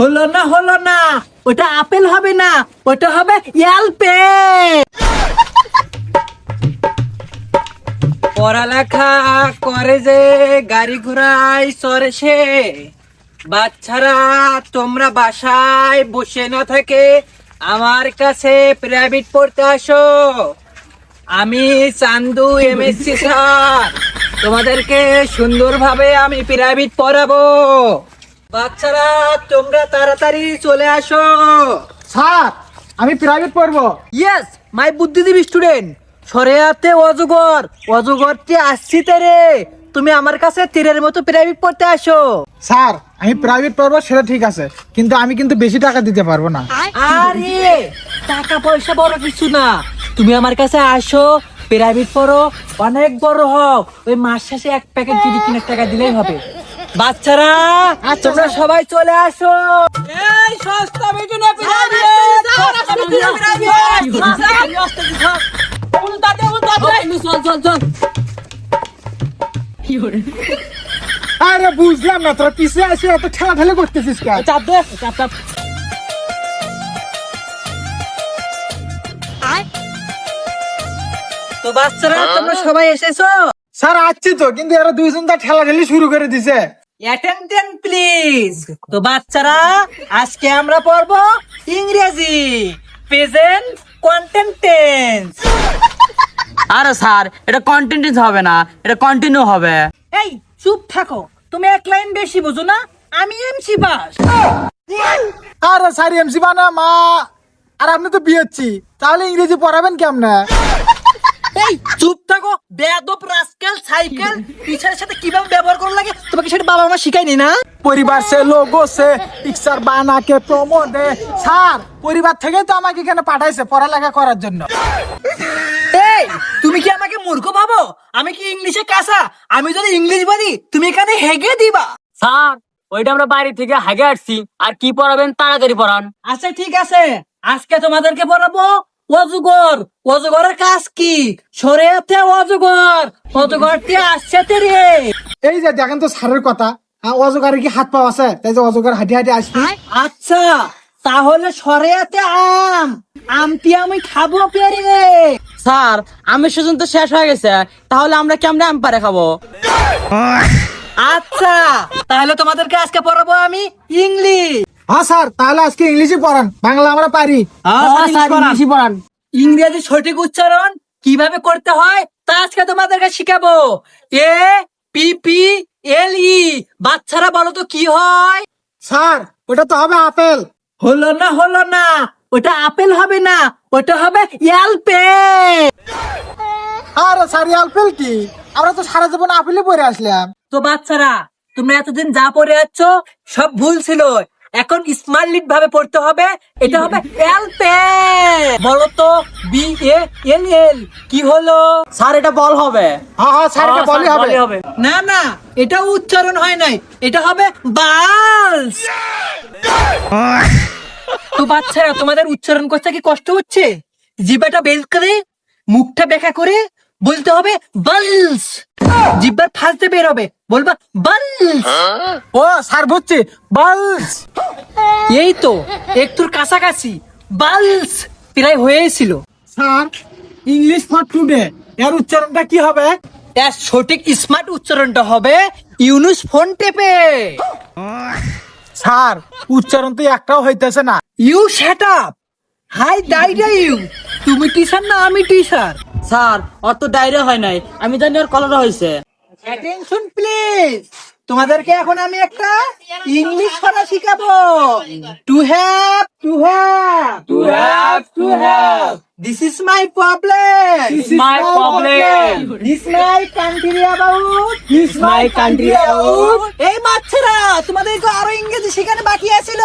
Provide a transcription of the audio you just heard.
হলো না, ওটা আপেল হবে না, ওটা হবে অ্যালপেন। পড়ালেখা করে যে গাড়ি ঘোড়ায় চড়ে সে, বাচ্চারা তোমরা বাসায় বসে না থেকে আমার কাছে প্রাইভেট পড়তে আসো। আমি চান্দু এমএসসি স্যার, তোমাদেরকে সুন্দরভাবে আমি প্রাইভেট পড়াবো। বাচ্চারা তোমরা তাড়াতাড়ি চলে আসো। স্যার আমি প্রাইভেট পড়বো। ইয়েস মাই বুদ্ধিজীবী স্টুডেন্ট। সরেয়াতে অজগর, অজগরটি আসছি তেরে, তুমি আমার কাছে তীরের মতো প্রাইভেট পড়তে আসো। স্যার আমি প্রাইভেট পড়বো সেটা ঠিক আছে, কিন্তু আমি কিন্তু বেশি টাকা দিতে পারবো না। আরে টাকা পয়সা বড় কিছু না, তুমি আমার কাছে আসো, প্রাইভেট পড়ো, অনেক বড় হোক, ওই মাস শেষে এক প্যাকেট যদি 3 টাকা দিলেই হবে। বাচ্চারা তোমরা সবাই চলে আসো। এই সস্তা বেগুনে প্রাইভেট, আরে বুঝলাম না, তোরা পিছিয়ে আসে এত ঠেলা ঠেলে করতেছিস কেন? চাপ দে, চাপ চাপ। তো বাচ্চারা তোমরা সবাই এসেছো? স্যার আসছি তো, কিন্তু এরা দুইজন তো ঠেলা ঠেলি শুরু করে দিছে। Attention please. তো বাচ্চারা আজকে আমরা পড়বো ইংরেজি প্রেজেন্ট কন্টেন্ট টেন্স। আরে স্যার এটা কন্টিনিউ হবে না, এটা কন্টিনিউ হবে। এই চুপ থাকো, তুমি এক লাইন বেশি বুঝো না, আমি এমসি পাস। আরে স্যার এমসি বানা মা, আর আপনি তো বিয়েছি, তাহলে ইংরেজি পড়াবেন কেমনে? এই চুপ থাকো বেয়াদব রাস্কেল সাইকেল, টিচারের সাথে কিভাবে ব্যবহার করা লাগে তোমাকে সেটা বাবা মা শিখায়নি না? পরিবার সে লোগো সে পিকচার বানাকে প্রমো দে। স্যার পরিবার থেকে তো আমাকে এখানে পাঠাইছে পড়ালেখা করার জন্য। এই তুমি কি আমাকে মূর্খ ভাবো? আমি কি ইংলিশে কাঁচা? আমি যদি ইংলিশ বলি তুমি এখানে হেগে দিবা। স্যার ওইটা আমরা বাড়ি থেকে হাগে আসছি, আর কি পড়াবেন তাড়াতাড়ি পড়ান। আচ্ছা ঠিক আছে, আজকে তোমাদেরকে পড়াবো অজগর। অজগরের কাজ কি? সরেয়াতে অজগর, অজগরটি আসছে রে। এই যে দেখেন তো স্যারের কথা, অজগারে কি হাত পাও আছে, তাই যে অজগার হাঁটি হাঁটি আসবি। আচ্ছা তাহলে সরেয়াতে আম, আমটি আমি খাবো পেরে। স্যার আমি সেজন তো শেষ হয়ে গেছে, তাহলে আমরা কেমনে আম পারে খাবো? আচ্ছা তাহলে তোমাদেরকে আজকে পড়াবো আমি ইংলিশ। হ্যাঁ স্যার, তাহলে আজকে ইংলিশই পড়ান, বাংলা আমরা পারি। ইংলিশই পড়ান। ইংরেজি সঠিক উচ্চারণ কিভাবে করতে হয় তা আজকে তোমাদেরকে শিখাবো। এ পি পি এল ই, বাচ্চারা বলো তো কি হয়? স্যার ওটা তো হবে আপেল। হলো না, ওটা আপেল হবে না, ওটা হবে অ্যালপেন। আরে স্যার আপেল কি? আমরা তো সারা জীবন আপেলই পরে আসলাম। তো বাচ্চারা তোমরা এতদিন যা পড়ে যাচ্ছ সব ভুল ছিল, এখন স্মার্টলি ভাবে পড়তে হবে। এটা হবে অ্যালপেন। বলো তো বি এ এল এল কি হলো? স্যার এটা বল হবে। হ্যাঁ হ্যাঁ স্যার, এটা বলি হবে। না না, এটা উচ্চারণ হয় নাই, এটা হবে বালস। তো বাচ্চারা তোমাদের উচ্চারণ করতে কি কষ্ট হচ্ছে? জিহ্বাটা বের করে মুখটা বেঁকা করে বলতে হবে বালস। জিহ্বার ফালতে বের হবে, বলবা বালস। ও স্যার বুঝছি, বালস। এই তো একটুর কাছাকাছি, বালস প্রায় হয়েছিল। স্যার ইংলিশ ফর টুডে এর উচ্চারণটা কি হবে? এর সঠিক স্মার্ট উচ্চারণটা হবে ইউনুস ফোন টেপে। স্যার উচ্চারণ তো একটাও হইতেছে না। You shut up, how dare you. তুমি টিচার না আমি টিচার? স্যার ওর তো ডায়রিয়া হয় নাই, আমি জানি ওর কলেরা হয়েছে। Attention please. তোমাদেরকে এখন আমি একটা ইংলিশ কথা শিখাবো। To have, to have, to have, to have. This is my problem, This is my problem. This my country about, This my country about. এই বাচ্চারা তোমাদেরকে আরো ইংরেজি শেখানো বাকি আছিল।